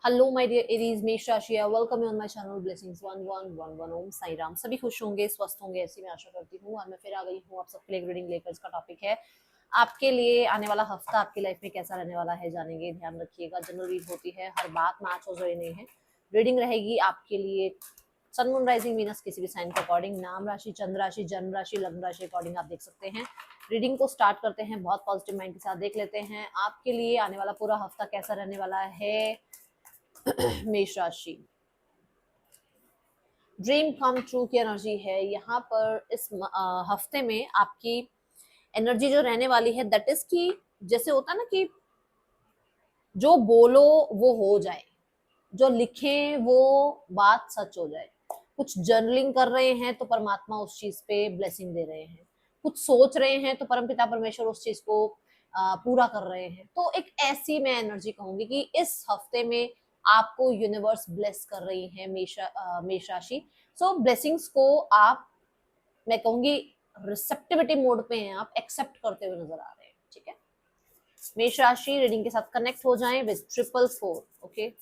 Hello my dear Aries, मेष राशि, welcome you on my channel blessings 1111 ओम साई राम। सभी खुश होंगे, स्वस्थ होंगे, ऐसी मैं आशा करती हूँ। और मैं फिर आ गई हूँ आप सबके लिए रीडिंग लेकर। इसका टॉपिक है आपके लिए आने वाला हफ्ता आपकी लाइफ में कैसा रहने वाला है, जानेंगे। ध्यान रखिएगा, जनरल रीड होती है, हर बात मैच हो जाए नहीं है। रीडिंग रहेगी आपके लिए सन मून राइजिंग वीनस किसी भी साइन के अकॉर्डिंग, नाम राशि, चंद्र राशि, जन्म राशि, लग्न राशि अकॉर्डिंग आप देख सकते हैं। रीडिंग को स्टार्ट करते हैं, बहुत पॉजिटिव माइंड के साथ देख लेते हैं आपके लिए आने वाला पूरा हफ्ता कैसा रहने वाला है। मेष राशि, ड्रीम कम ट्रू की एनर्जी है यहाँ पर। इस हफ्ते में आपकी एनर्जी जो रहने वाली है दैट इज कि जैसे होता है ना कि जो बोलो वो हो जाए, जो लिखे वो बात सच हो जाए। कुछ जर्नलिंग कर रहे हैं तो परमात्मा उस चीज पे ब्लेसिंग दे रहे हैं। कुछ सोच रहे हैं तो परमपिता परमेश्वर उस चीज को पूरा कर रहे हैं। तो एक ऐसी मैं एनर्जी कहूंगी कि इस हफ्ते में आपको यूनिवर्स ब्लेस कर रही है मेष राशि। सो ब्लेसिंग्स को आप, मैं कहूंगी, रिसेप्टिविटी मोड पे हैं, आप एक्सेप्ट करते हुए नजर आ रहे हैं। ठीक है, मेष राशि रीडिंग के साथ कनेक्ट हो जाएं विद 444। Okay,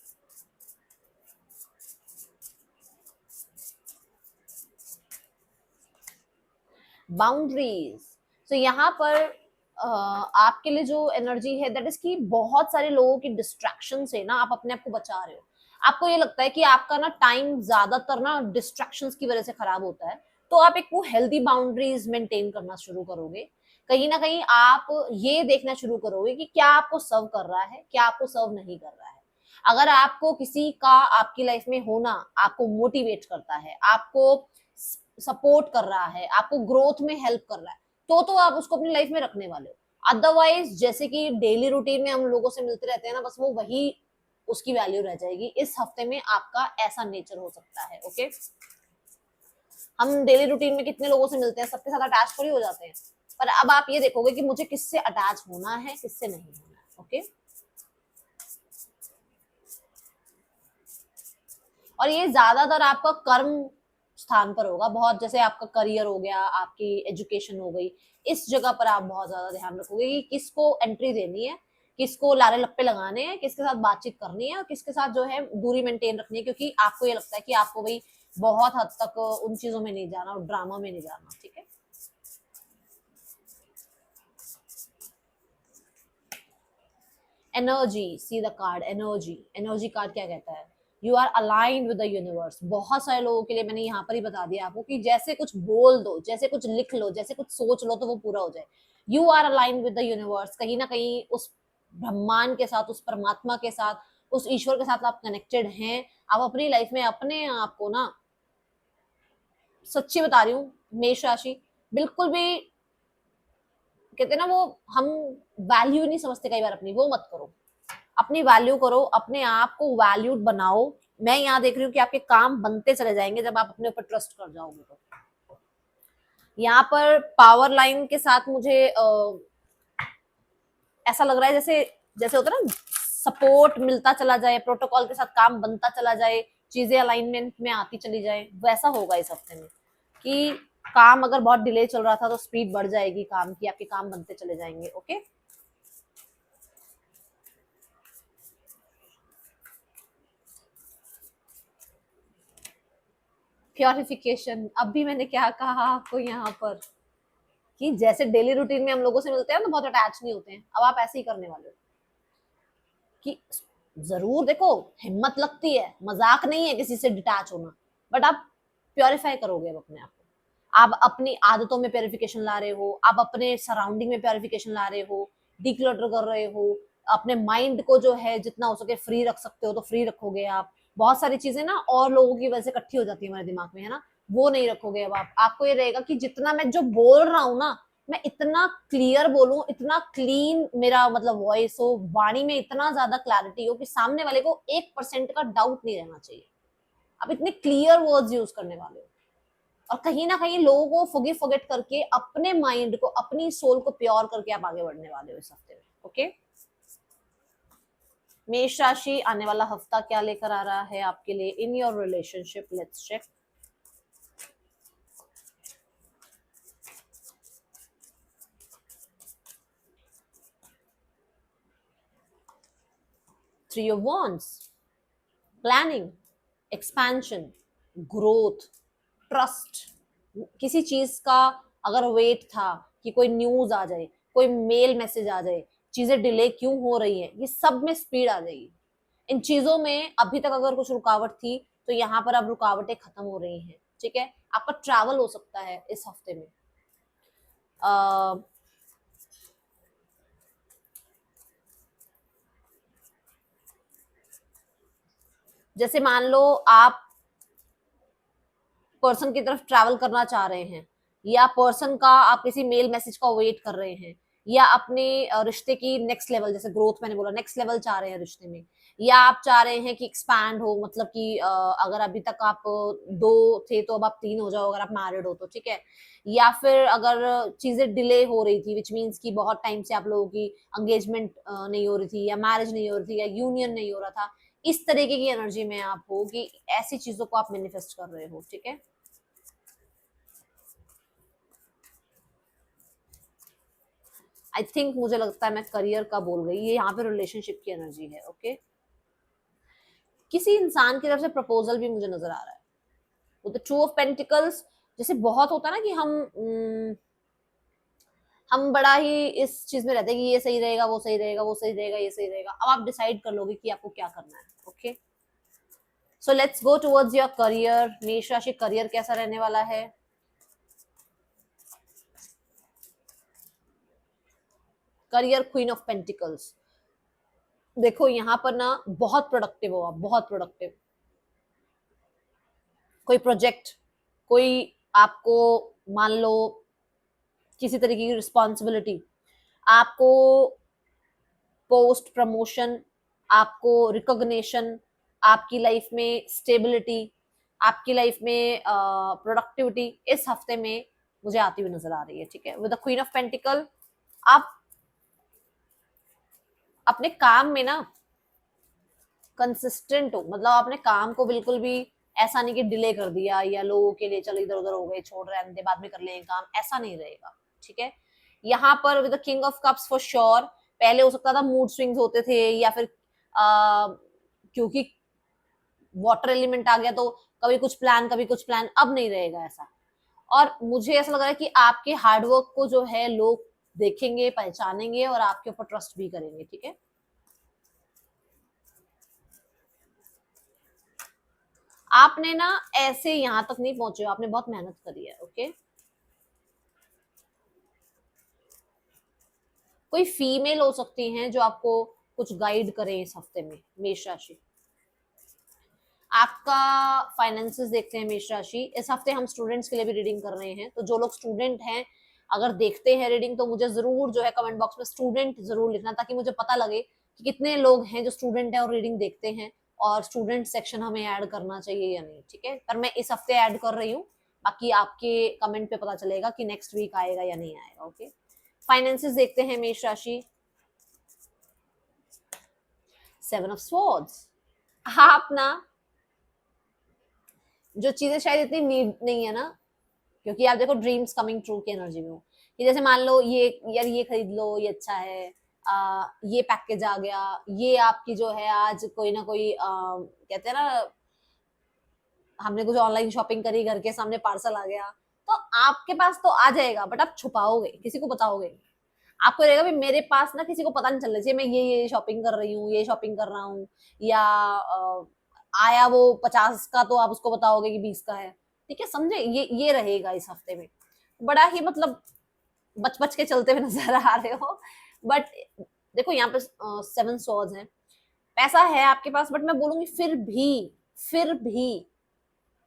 boundaries. तो यहाँ पर आपके लिए जो एनर्जी है दैट इज कि बहुत सारे लोगों की डिस्ट्रैक्शन से ना आप अपने आप को बचा रहे हो। आपको ये लगता है कि आपका ना टाइम ज्यादातर ना डिस्ट्रैक्शंस की वजह से खराब होता है, तो आप एक वो हेल्दी बाउंड्रीज मेंटेन करना शुरू करोगे। कहीं ना कहीं आप ये देखना शुरू करोगे कि क्या आपको सर्व कर रहा है, क्या आपको सर्व नहीं कर रहा है। अगर आपको किसी का आपकी लाइफ में होना आपको मोटिवेट करता है, आपको सपोर्ट कर रहा है, आपको ग्रोथ में हेल्प कर रहा है, तो आप उसको अपनी लाइफ में रखने वाले हो। अदरवाइज जैसे कि डेली रूटीन में हम लोगों से मिलते रहते हैं ना, बस वो वही उसकी वैल्यू रह जाएगी। इस हफ्ते में आपका ऐसा नेचर हो सकता है। ओके, हम डेली रूटीन में कितने लोगों से मिलते हैं, सबके साथ अटैच थोड़ी हो जाते हैं। पर अब आप ये देखोगे कि मुझे किससे अटैच होना है, किससे नहीं होना है। ओके, और ये ज्यादातर आपका कर्म स्थान पर होगा बहुत, जैसे आपका करियर हो गया, आपकी एजुकेशन हो गई। इस जगह पर आप बहुत ज्यादा ध्यान रखोगे कि किसको एंट्री देनी है, किसको लारे लप्पे लगाने हैं, किसके साथ बातचीत करनी है और किसके साथ जो है दूरी मेंटेन रखनी है। क्योंकि आपको ये लगता है कि आपको भाई बहुत हद तक उन चीजों में नहीं जाना और ड्रामा में नहीं जाना। ठीक है, energy, see the card energy. Energy card क्या कहता है? You are aligned with the universe. बहुत सारे लोगों के लिए मैंने यहाँ पर ही बता दिया आपको कि जैसे कुछ बोल दो, जैसे कुछ लिख लो, जैसे कुछ सोच लो तो वो पूरा हो जाए। You are aligned with the universe. कहीं ना कहीं उस ब्रह्मांड के साथ, उस परमात्मा के साथ, उस ईश्वर के साथ आप कनेक्टेड हैं। आप अपनी लाइफ में अपने आप को ना, सच्ची बता रही हूँ मेष राशि, बिल्कुल भी कहते हैं ना वो, हम वैल्यू नहीं समझते कई बार अपनी, वो मत करो। अपनी वैल्यू करो, अपने आप को वैल्यूड बनाओ। मैं यहाँ देख रही हूँ कि आपके काम बनते चले जाएंगे जब आप अपने ऊपर ट्रस्ट कर जाओगे। तो यहाँ पर पावर लाइन के साथ मुझे ऐसा लग रहा है जैसे जैसे होता है ना, सपोर्ट मिलता चला जाए, प्रोटोकॉल के साथ काम बनता चला जाए, चीजें अलाइनमेंट में आती चली जाए। वैसा होगा इस हफ्ते में कि काम अगर बहुत डिले चल रहा था तो स्पीड बढ़ जाएगी काम की, आपके काम बनते चले जाएंगे। Okay, purification. अब भी मैंने क्या कहा आपको यहाँ पर कि जैसे डेली रूटीन में हम लोगों से मिलते हैं ना, बहुत अटैच नहीं होते हैं, अब आप ऐसे ही करने वाले हो कि जरूर देखो, हिम्मत लगती है, मजाक नहीं है किसी से डिटैच होना, बट आप प्योरीफाई करोगे अब अपने आप को। आप अपनी आदतों में प्योरिफिकेशन ला रहे हो, आप अपने सराउंडिंग में प्योरिफिकेशन ला रहे हो, डिक्लटर कर रहे हो। अपने माइंड को जो है जितना हो सके फ्री रख सकते हो तो फ्री रखोगे आप। बहुत सारी चीजें ना और लोगों की वजह से इकट्ठी हो जाती है हमारे दिमाग में, है ना, वो नहीं रखोगे अब आप। आपको ये रहेगा कि जितना मैं जो बोल रहा हूँ ना, मैं इतना क्लियर बोलूं, इतना क्लीन मेरा मतलब वॉइस हो, वाणी में इतना ज्यादा क्लैरिटी हो कि सामने वाले को 1% का डाउट नहीं रहना चाहिए। आप इतने क्लियर वर्ड्स यूज करने वाले हो और कहीं ना कहीं लोगों को फॉरगिव फॉरगेट करके अपने माइंड को, अपनी सोल को प्योर करके आप आगे बढ़ने वाले हो इस हफ्ते में। ओके, मेष राशि आने वाला हफ्ता क्या लेकर आ रहा है आपके लिए in your relationship, let's check. Three of wands, planning, expansion, growth, trust. किसी चीज का अगर वेट था कि कोई न्यूज आ जाए, कोई मेल मैसेज आ जाए, चीजें डिले क्यों हो रही है, ये सब में स्पीड आ जाएगी। इन चीजों में अभी तक अगर कुछ रुकावट थी तो यहाँ पर अब रुकावटें खत्म हो रही हैं। ठीक है, आपका ट्रैवल हो सकता है इस हफ्ते में। जैसे मान लो आप पर्सन की तरफ ट्रैवल करना चाह रहे हैं, या पर्सन का आप किसी मेल मैसेज का वेट कर रहे हैं, या अपने रिश्ते की नेक्स्ट लेवल, जैसे ग्रोथ मैंने बोला, नेक्स्ट लेवल चाह रहे हैं रिश्ते में, या आप चाह रहे हैं कि एक्सपैंड हो, मतलब कि अगर अभी तक आप दो थे तो अब आप तीन हो जाओ अगर आप मैरिड हो तो, ठीक है। या फिर अगर चीजें डिले हो रही थी, विच मीन्स कि बहुत टाइम से आप लोगों की एंगेजमेंट नहीं हो रही थी, या मैरिज नहीं हो रही थी, या यूनियन नहीं हो रहा था, इस तरीके की एनर्जी में आप हो कि ऐसी चीजों को आप मैनिफेस्ट कर रहे हो। ठीक है, आई थिंक मुझे लगता है मैं करियर का बोल गई, ये यहाँ पे रिलेशनशिप की एनर्जी है। ओके, किसी इंसान की तरफ से प्रपोजल भी मुझे नजर आ रहा है। वो तो टू ऑफ पेंटिकल्स, जैसे बहुत होता है ना कि हम बड़ा ही इस चीज में रहते हैं कि ये सही रहेगा, वो सही रहेगा, वो सही रहेगा, ये सही रहेगा। अब आप डिसाइड कर लोगे कि आपको क्या करना है। Okay, so let's go towards your career. मेष राशि, करियर कैसा रहने वाला है? Career, queen of pentacles. देखो यहाँ पर ना बहुत प्रोडक्टिव हो आप, बहुत प्रोडक्टिव। कोई प्रोजेक्ट, कोई आपको मान लो किसी तरीके की रिस्पॉन्सिबिलिटी, आपको पोस्ट प्रमोशन, आपको रिकॉग्निशन, आपकी लाइफ में स्टेबिलिटी, आपकी लाइफ में प्रोडक्टिविटी इस हफ्ते में मुझे आती हुई नजर आ रही है। ठीक है, with the queen of pentacle, आप अपने काम में ना कंसिस्टेंट हो, मतलब आपने काम को बिल्कुल भी ऐसा नहीं कि डिले कर दिया या लोगों के लिए चलो इधर उधर हो गए, छोड़ रहे हैं बाद में कर लेंगे काम, ऐसा नहीं रहेगा। ठीक है, यहाँ पर with the king of cups for sure, पहले हो सकता था मूड स्विंग्स होते थे, या फिर क्योंकि वाटर एलिमेंट आ गया तो कभी कुछ प्लान कभी कुछ प्लान, अब नहीं रहेगा ऐसा। और मुझे ऐसा लग रहा है कि आपके हार्डवर्क को जो है लोग देखेंगे, पहचानेंगे और आपके ऊपर ट्रस्ट भी करेंगे। ठीक है, आपने ना ऐसे यहां तक नहीं पहुंचे हो, आपने बहुत मेहनत करी है। ओके, कोई फीमेल हो सकती हैं जो आपको कुछ गाइड करें इस हफ्ते में, मेष राशि। आपका फाइनेंसेस देखते हैं मेष राशि। इस हफ्ते हम स्टूडेंट्स के लिए भी रीडिंग कर रहे हैं, तो जो लोग स्टूडेंट हैं अगर देखते हैं रीडिंग तो मुझे जरूर जो है कमेंट बॉक्स में स्टूडेंट जरूर लिखना, ताकि मुझे पता लगे कि कितने लोग हैं जो स्टूडेंट हैं और रीडिंग देखते हैं, और स्टूडेंट सेक्शन हमें ऐड करना चाहिए या नहीं। ठीक है, पर मैं इस हफ्ते ऐड कर रही हूँ, बाकी आपके कमेंट पे पता चलेगा कि नेक्स्ट वीक आएगा या नहीं आएगा। ओके, फाइनेंसेस देखते हैं मेष राशि। सेवन ऑफ स्वॉर्ड्स, आप ना जो चीजें शायद इतनी नीड नहीं है ना, क्योंकि आप देखो ड्रीम्स कमिंग ट्रू की एनर्जी में हो, कि जैसे मान लो ये यार ये खरीद लो, ये अच्छा है, ये पैकेज आ गया, ये आपकी जो है आज कोई ना कोई कहते हैं ना, हमने कुछ ऑनलाइन शॉपिंग करी, घर के सामने पार्सल आ गया, तो आपके पास तो आ जाएगा, बट आप छुपाओगे, किसी को बताओगे नहीं। आपको रहेगा भी मेरे पास ना किसी को पता नहीं चलना चाहिए मैं ये शॉपिंग कर रही हूँ, ये शॉपिंग कर रहा हूँ, या आया वो 50 का तो आप उसको बताओगे कि 20 का है। ठीक है, समझे, ये रहेगा इस हफ्ते में। बड़ा ही मतलब बच बच के चलते हुए नजर आ रहे हो, बट देखो यहाँ पे सेवन सॉर्ड्स हैं, पैसा है आपके पास, बट मैं बोलूंगी फिर भी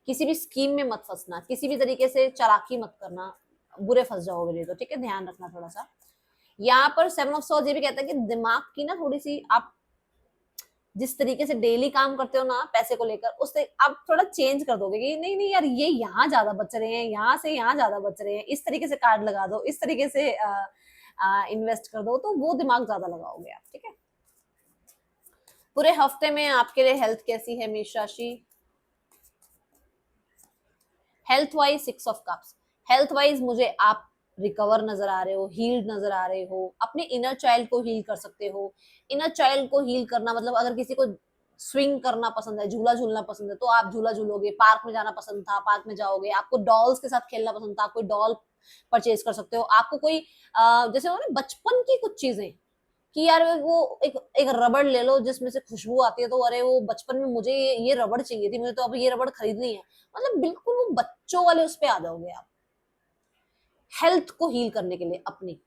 किसी भी स्कीम में मत फंसना, किसी भी तरीके से चालाकी मत करना, बुरे फंस जाओगे नहीं तो। ठीक है, ध्यान रखना थोड़ा सा। यहाँ पर सेवन ऑफ सॉर्ड्स ये भी कहता है कि दिमाग की ना थोड़ी सी आप जिस तरीके से डेली काम करते हो ना पैसे को लेकर, उससे आप थोड़ा चेंज कर दोगे कि नहीं नहीं यार ये यहाँ ज्यादा बच रहे हैं, यहाँ से यहाँ ज्यादा बच रहे हैं, इस तरीके से कार्ड लगा दो, इस तरीके से इन्वेस्ट कर दो, तो वो दिमाग ज्यादा लगाओगे आप। ठीक है, पूरे हफ्ते में आपके लिए हेल्थ कैसी है मेष राशि? Health wise six of cups, health wise मुझे आप रिकवर नजर आ रहे हो, हील्ड नजर आ रहे हो, अपने इनर चाइल्ड को हील कर सकते हो। इनर चाइल्ड को हील करना मतलब अगर किसी को स्विंग करना पसंद है, झूला झूलना पसंद है, तो आप झूला झूलोगे। पार्क में जाना पसंद था, पार्क में जाओगे। आपको डॉल्स के साथ खेलना पसंद था, आप कोई डॉल परचेज कर सकते हो। आपको कोई जैसे हो ना बचपन की कुछ चीजें कि यार वो एक एक रबड़ ले लो जिसमें से खुशबू आती है, तो अरे वो बचपन में मुझे ये रबड़ चाहिए थी, मुझे तो अब ये रबड़ खरीदनी है। मतलब बिल्कुल वो बच्चों वाले उस पे आ जाओगे आप। हेल्थ को हील करने के लिए, अपनी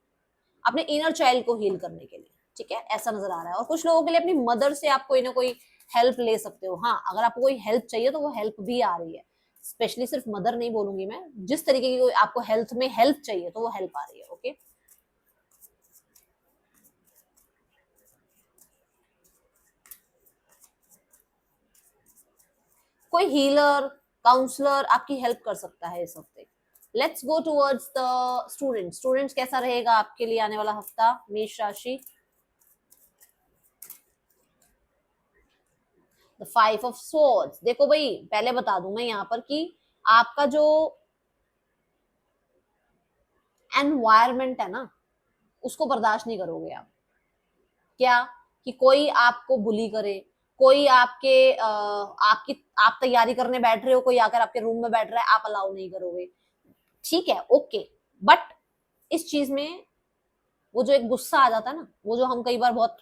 अपने इनर चाइल्ड को हील करने के लिए, ठीक है, ऐसा नजर आ रहा है। और कुछ लोगों के लिए अपनी मदर से आप कोई ना कोई हेल्प ले सकते हो। हाँ, अगर आपको कोई हेल्प चाहिए तो वो हेल्प भी आ रही है। स्पेशली सिर्फ मदर नहीं बोलूंगी मैं, जिस तरीके की आपको हेल्थ में हेल्प चाहिए तो वो हेल्प आ रही है। ओके, कोई हीलर, काउंसलर आपकी हेल्प कर सकता है इस हफ्ते। Let's go towards the student. Students कैसा रहेगा आपके लिए आने वाला हफ्ता, मेष राशि। The 5 of swords. देखो भाई, पहले बता दूं मैं यहाँ पर कि आपका जो एनवायरमेंट है ना, उसको बर्दाश्त नहीं करोगे आप। क्या कि कोई आपको बुली करे, कोई आपकी आप तैयारी करने बैठ रहे हो, कोई आकर आपके रूम में बैठ रहा है, आप अलाउ नहीं करोगे। ठीक है, ओके। बट इस चीज में वो जो एक गुस्सा आ जाता है ना, वो जो हम कई बार बहुत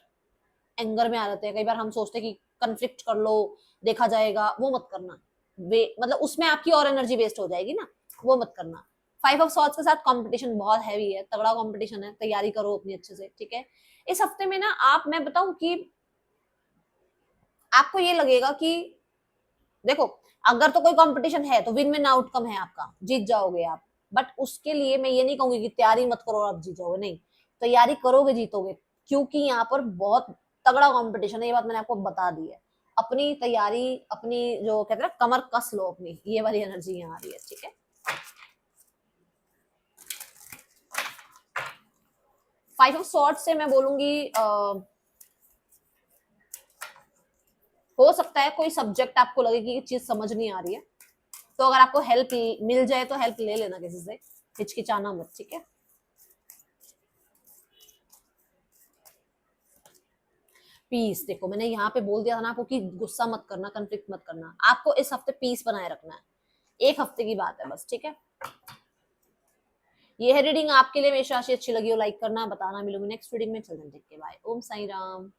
एंगर में आ जाते हैं, कई बार हम सोचते हैं कि कन्फ्लिक्ट कर लो, देखा जाएगा, वो मत करना। वे मतलब उसमें आपकी और एनर्जी वेस्ट हो जाएगी ना, वो मत करना। 5 ऑफ सॉर्ड्स के साथ कंपटीशन बहुत हैवी है, तगड़ा कंपटीशन है, तैयारी करो अपनी अच्छे से, ठीक है। इस हफ्ते में ना आप, मैं बताऊं कि आपको ये लगेगा कि देखो, अगर तो कोई कंपटीशन है तो विन विन आउटकम है आपका, जीत जाओगे आप। बट उसके लिए मैं ये नहीं कहूंगी कि तैयारी मत करो और आप जीत जाओगे, नहीं, तैयारी करोगे जीतोगे, क्योंकि यहाँ पर बहुत तगड़ा कंपटीशन है, ये बात मैंने आपको बता दी है। अपनी तैयारी, अपनी जो कहते हैं ना, कमर कस लो अपनी, ये वाली एनर्जी यहाँ आ रही है, ठीक है। 5 ऑफ सॉर्ड्स से मैं बोलूंगी हो सकता है कोई सब्जेक्ट आपको लगे कि चीज समझ नहीं आ रही है, तो अगर आपको हेल्प मिल जाए तो हेल्प ले लेना किसी से, हिचकिचाना मत, ठीक है। पीस, देखो मैंने यहाँ पे बोल दिया था ना आपको कि गुस्सा मत करना, कंफ्लिक्ट मत करना, आपको इस हफ्ते पीस बनाए रखना है। एक हफ्ते की बात है बस, ठीक है। ये है रीडिंग आपके लिए। मेष राशि अच्छी लगी हो लाइक करना, बताना। मिलूंगी नेक्स्ट रीडिंग में। चलते हैं, बाय। ओम साई राम।